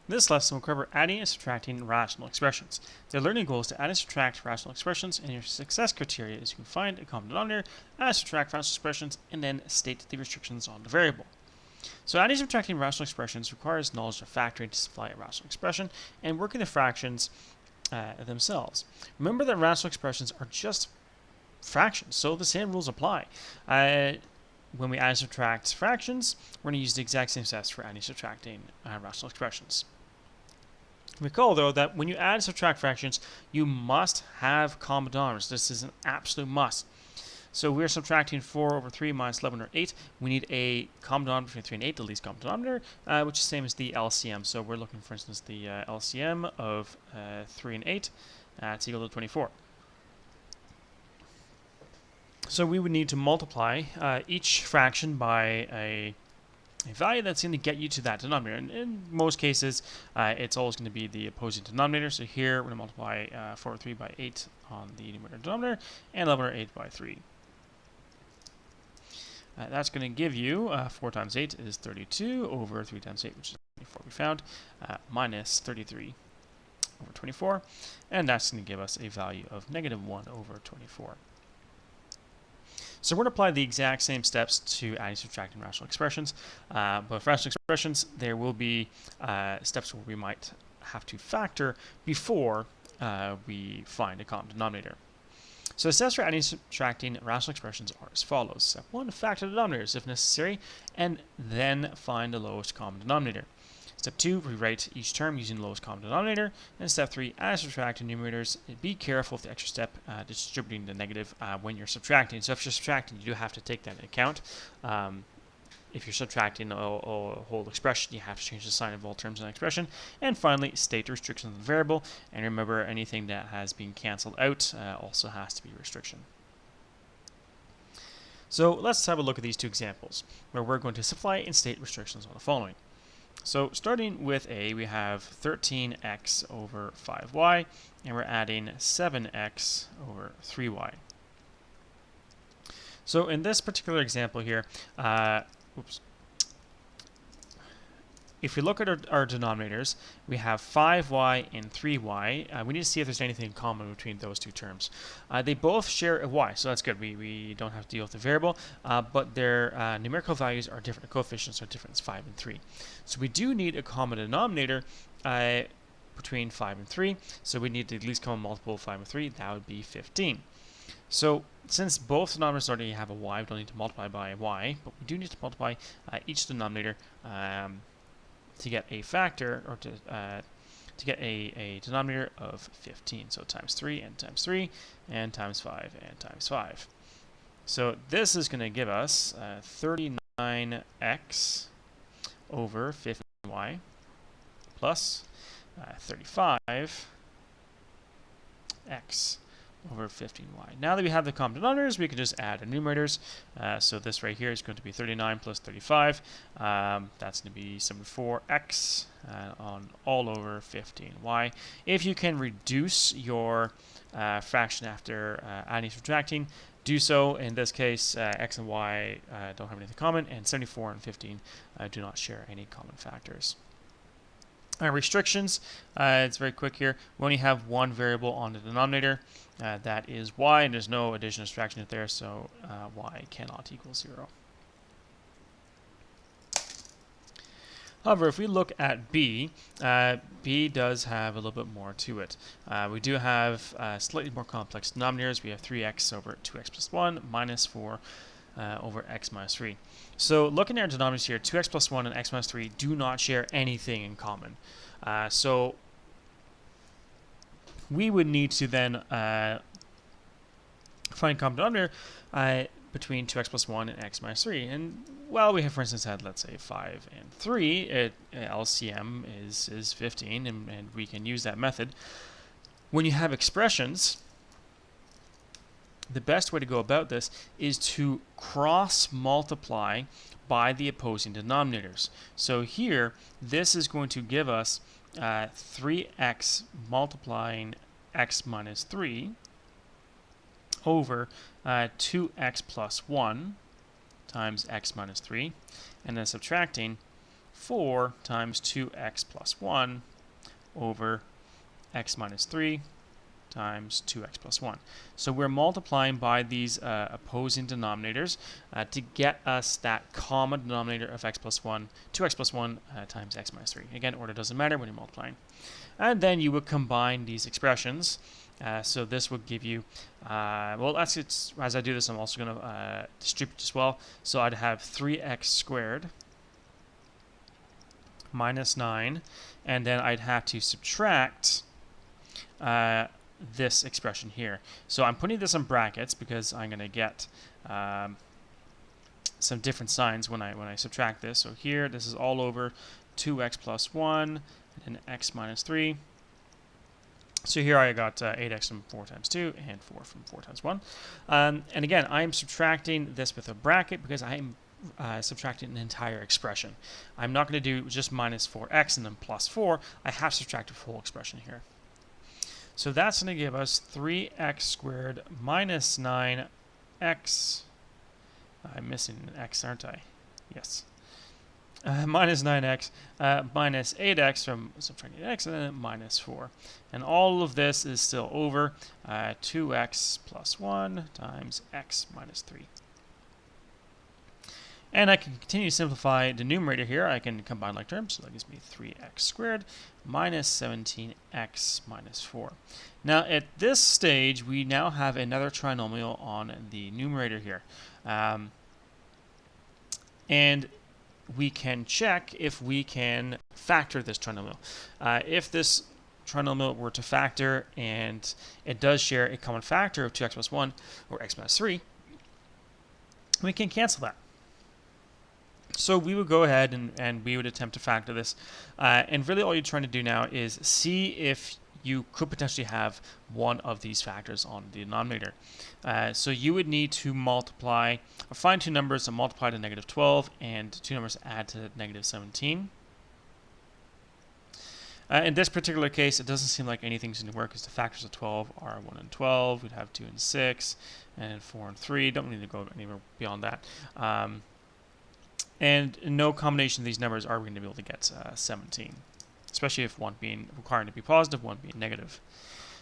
This lesson will cover adding and subtracting rational expressions. The learning goal is to add and subtract rational expressions, and your success criteria is to find a common denominator, add and subtract rational expressions, and then state the restrictions on the variable. So adding and subtracting rational expressions requires knowledge of factoring to supply a rational expression and working the fractions themselves. Remember that rational expressions are just fractions, so the same rules apply. When we add and subtract fractions, we're going to use the exact same steps for adding and subtracting rational expressions. Recall, though, that when you add and subtract fractions, you must have common denominators. This is an absolute must. So we're subtracting 4 over 3 minus 11 over 8. We need a common denominator between 3 and 8, the least common denominator, which is the same as the LCM. So we're looking, for instance, the LCM of 3 and 8. It's equal to 24. So we would need to multiply each fraction by a value that's going to get you to that denominator. And in most cases, it's always going to be the opposing denominator. So here, we're going to multiply 4 over 3 by 8 on the numerator and denominator, and 11 over 8 by 3. That's going to give you 4 times 8 is 32 over 3 times 8, which is 24 we found, minus 33 over 24. And that's going to give us a value of negative 1 over 24. So we're going to apply the exact same steps to adding, subtracting rational expressions. But for rational expressions, there will be steps where we might have to factor before we find a common denominator. So the steps for adding and subtracting rational expressions are as follows. Step 1, factor the denominators if necessary, and then find the lowest common denominator. Step 2, rewrite each term using the lowest common denominator. And step 3, add and subtract numerators. Be careful with the extra step, distributing the negative when you're subtracting. So if you're subtracting, you do have to take that into account. If you're subtracting a whole expression, you have to change the sign of all terms in that expression. And finally, state the restriction of the variable. And remember, anything that has been canceled out also has to be a restriction. So let's have a look at these two examples, where we're going to simplify and state restrictions on the following. So starting with A, we have 13x over 5y, and we're adding 7x over 3y. So in this particular example here, if we look at our denominators, we have 5y and 3y. We need to see if there's anything in common between those two terms. They both share a y, so that's good. We don't have to deal with the variable, but their numerical values are different. The coefficients are different. It's 5 and 3. So we do need a common denominator between 5 and 3. So we need the least common multiple of 5 and 3. That would be 15. So since both denominators already have a y, we don't need to multiply by a y, but we do need to multiply each denominator to get a factor, or to get a denominator of 15. So times 3 and times 3 and times 5 and times 5. So this is going to give us 39x over 15y plus 35x over 15y. Now that we have the common denominators, we can just add the numerators. So this right here is going to be 39 plus 35. That's going to be 74x on all over 15y. If you can reduce your fraction after adding and subtracting, do so. In this case, x and y don't have anything common, and 74 and 15 do not share any common factors. Restrictions, it's very quick here. We only have one variable on the denominator, that is y, and there's no addition or subtraction there, so y cannot equal 0. However, if we look at B, B does have a little bit more to it. We do have slightly more complex denominators. We have 3x over 2x plus 1 minus 4 over x minus 3. So looking at our denominators here, 2x plus 1 and x minus 3 do not share anything in common. So we would need to then find common denominator between 2x plus 1 and x minus 3. And well, we have, for instance, had, let's say, 5 and 3. LCM is 15, and we can use that method. When you have expressions, the best way to go about this is to cross-multiply by the opposing denominators. So here, this is going to give us 3x multiplying x minus 3 over 2x plus 1 times x minus 3, and then subtracting 4 times 2x plus 1 over x minus 3 times 2x plus 1. So we're multiplying by these opposing denominators to get us that common denominator of x plus 1, 2x plus 1 times x minus 3. Again, order doesn't matter when you're multiplying. And then you would combine these expressions. So this would give you, well, as I do this, I'm also going to distribute as well. So I'd have 3x squared minus 9, and then I'd have to subtract this expression here. So I'm putting this in brackets because I'm going to get some different signs when I subtract this. So here, this is all over 2x plus 1 and x minus 3. So here I got 8x from 4 times 2 and 4 from 4 times 1. And again, I'm subtracting this with a bracket because I'm subtracting an entire expression. I'm not going to do just minus 4x and then plus 4. I have to subtract a full expression here. So that's going to give us 3x squared minus 9x. I'm missing an x, aren't I? Yes. Minus 9x minus 8x from subtracting x, and then minus 4. And all of this is still over 2x plus 1 times x minus 3. And I can continue to simplify the numerator here. I can combine like terms, so that gives me 3x squared minus 17x minus 4. Now at this stage, we now have another trinomial on the numerator here. And we can check if we can factor this trinomial. If this trinomial were to factor and it does share a common factor of 2x plus 1 or x minus 3, we can cancel that. So we would go ahead and we would attempt to factor this. And really all you're trying to do now is see if you could potentially have one of these factors on the denominator. So you would need to multiply, or find two numbers and multiply to negative 12 and two numbers add to negative 17. In this particular case, it doesn't seem like anything's going to work because the factors of 12 are 1 and 12. We'd have 2 and 6 and 4 and 3. Don't need to go anywhere beyond that. And no combination of these numbers are we going to be able to get 17. Especially if one being requiring to be positive, one being negative.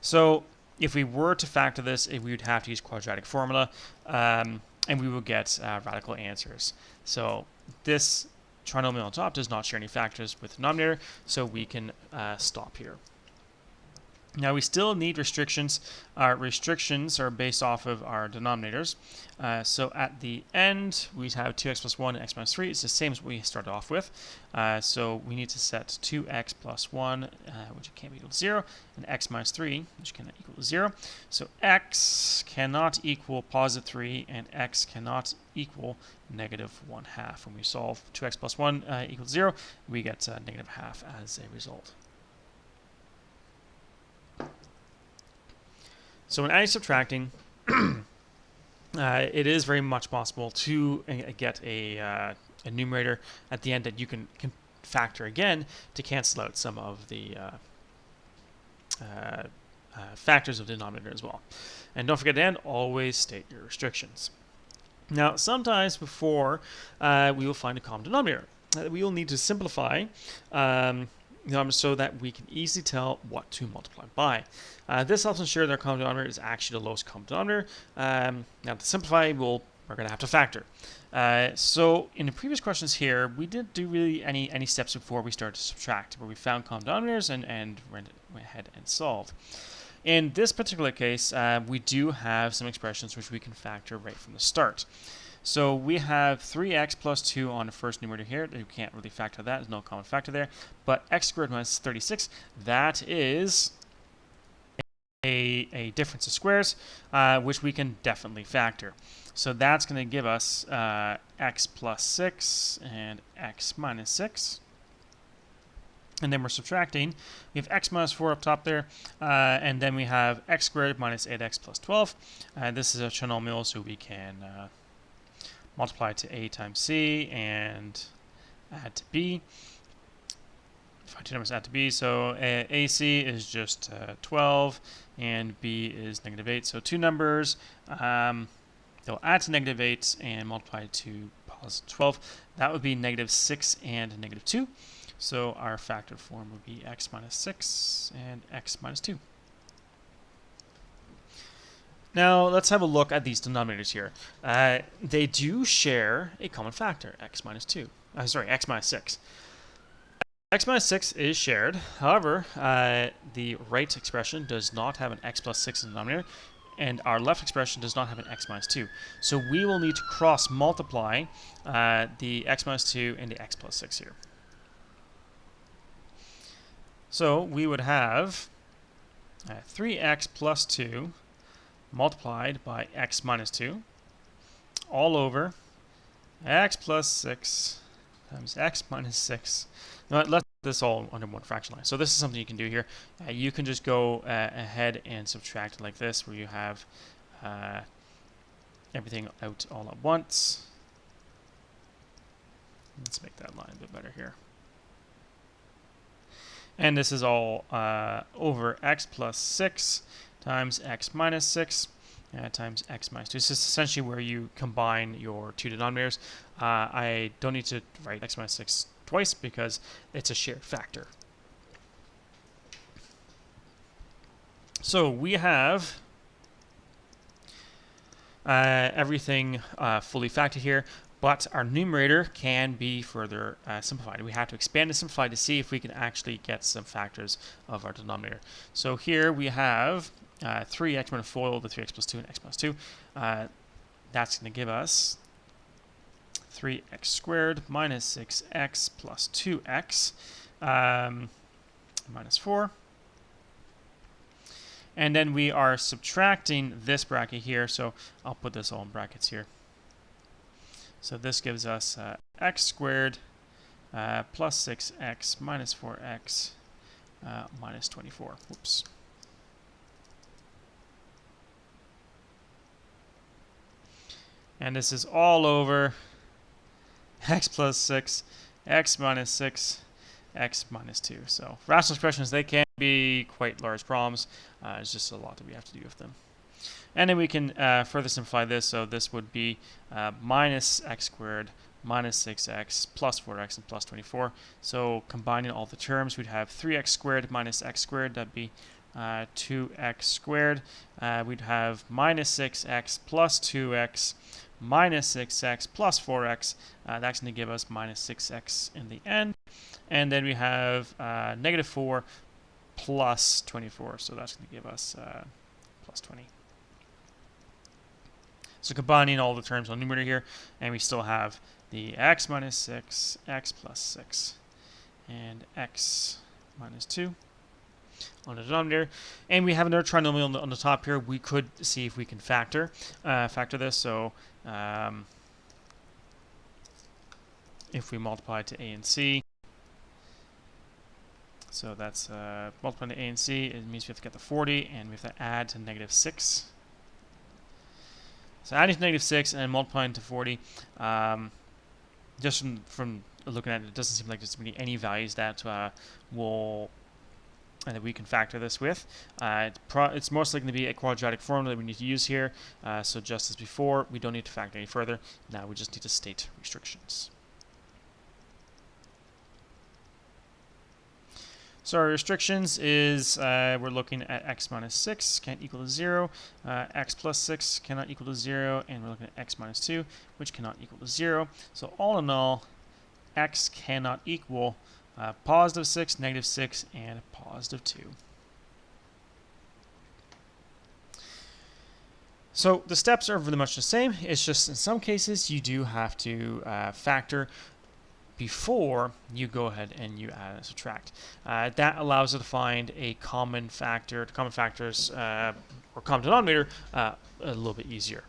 So if we were to factor this, we would have to use quadratic formula, and we would get radical answers. So this trinomial on top does not share any factors with the denominator, so we can stop here. Now we still need restrictions. Our restrictions are based off of our denominators. So at the end, we have 2x plus 1 and x minus 3. It's the same as what we started off with. So we need to set 2x plus 1, which can't be equal to 0, and x minus 3, which cannot equal to 0. So x cannot equal positive 3, and x cannot equal negative 1/2. When we solve 2x plus 1 equals 0, we get negative half as a result. So when adding subtracting, it is very much possible to get a numerator at the end that you can factor again to cancel out some of the factors of the denominator as well. And don't forget to end, always state your restrictions. Now, sometimes before we will find a common denominator, we will need to simplify so that we can easily tell what to multiply by. This helps ensure that our common denominator is actually the lowest common denominator. Now to simplify, we're going to have to factor. So in the previous questions here, we didn't do really any steps before we started to subtract, where we found common denominators and went ahead and solved. In this particular case, we do have some expressions which we can factor right from the start. So we have 3x plus 2 on the first numerator here. You can't really factor that. There's no common factor there. But x squared minus 36, that is a difference of squares, which we can definitely factor. So that's going to give us x plus 6 and x minus 6. And then we're subtracting. We have x minus 4 up top there. And then we have x squared minus 8x plus 12. This is a trinomial, so we can multiply to a times c and add to b. Find two numbers add to b. So ac is just 12 and b is negative 8. So two numbers. They'll add to negative 8 and multiply to positive 12. That would be negative 6 and negative 2. So our factored form would be x minus 6 and x minus 2. Now let's have a look at these denominators here. They do share a common factor, x minus 2. X minus 6. X minus 6 is shared. However, the right expression does not have an x plus 6 in the denominator, and our left expression does not have an x minus 2. So we will need to cross multiply the x minus 2 and the x plus 6 here. So we would have 3x plus 2 multiplied by x minus 2 all over x plus 6 times x minus 6. Now, let's put this all under one fraction line. So this is something you can do here. You can just go ahead and subtract like this, where you have everything out all at once. Let's make that line a bit better here. And this is all over x plus 6 times x minus 6 times x minus 2. This is essentially where you combine your two denominators. I don't need to write x minus 6 twice because it's a shared factor. So we have everything fully factored here, but our numerator can be further simplified. We have to expand and simplify to see if we can actually get some factors of our denominator. So here we have 3x minus 4 over 3x plus 2 and x plus 2. That's going to give us 3x squared minus 6x plus 2x minus 4. And then we are subtracting this bracket here, so I'll put this all in brackets here. So this gives us x squared plus 6x minus 4x minus 24. Whoops. And this is all over x plus 6, x minus 6, x minus 2. So rational expressions, they can be quite large problems. It's just a lot that we have to do with them. And then we can further simplify this. So this would be minus x squared minus 6x plus 4x and plus 24. So combining all the terms, we'd have 3x squared minus x squared. That'd be 2x squared. We'd have minus 6x plus 2x minus 6x plus 4x. That's going to give us minus 6x in the end. And then we have negative 4 plus 24. So that's going to give us plus 20. So combining all the terms on the numerator here, and we still have the x minus 6, x plus 6, and x minus 2 on the denominator. And we have another trinomial on the top here. We could see if we can factor this. So if we multiply to a and c, so that's multiplying to a and c, it means we have to get the 40, and we have to add to negative 6. So adding to negative 6 and multiplying to 40, just from looking at it, it doesn't seem like there's really any values that that we can factor this with. It's most likely going to be a quadratic formula that we need to use here. So just as before, we don't need to factor any further. Now we just need to state restrictions. So our restrictions is we're looking at x minus 6 can't equal to 0, x plus 6 cannot equal to 0, and we're looking at x minus 2, which cannot equal to 0. So all in all, x cannot equal positive 6, negative 6, and positive 2. So the steps are really much the same. It's just in some cases you do have to factor before you go ahead and you add and subtract. That allows us to find a common factor, common factors, or common denominator a little bit easier.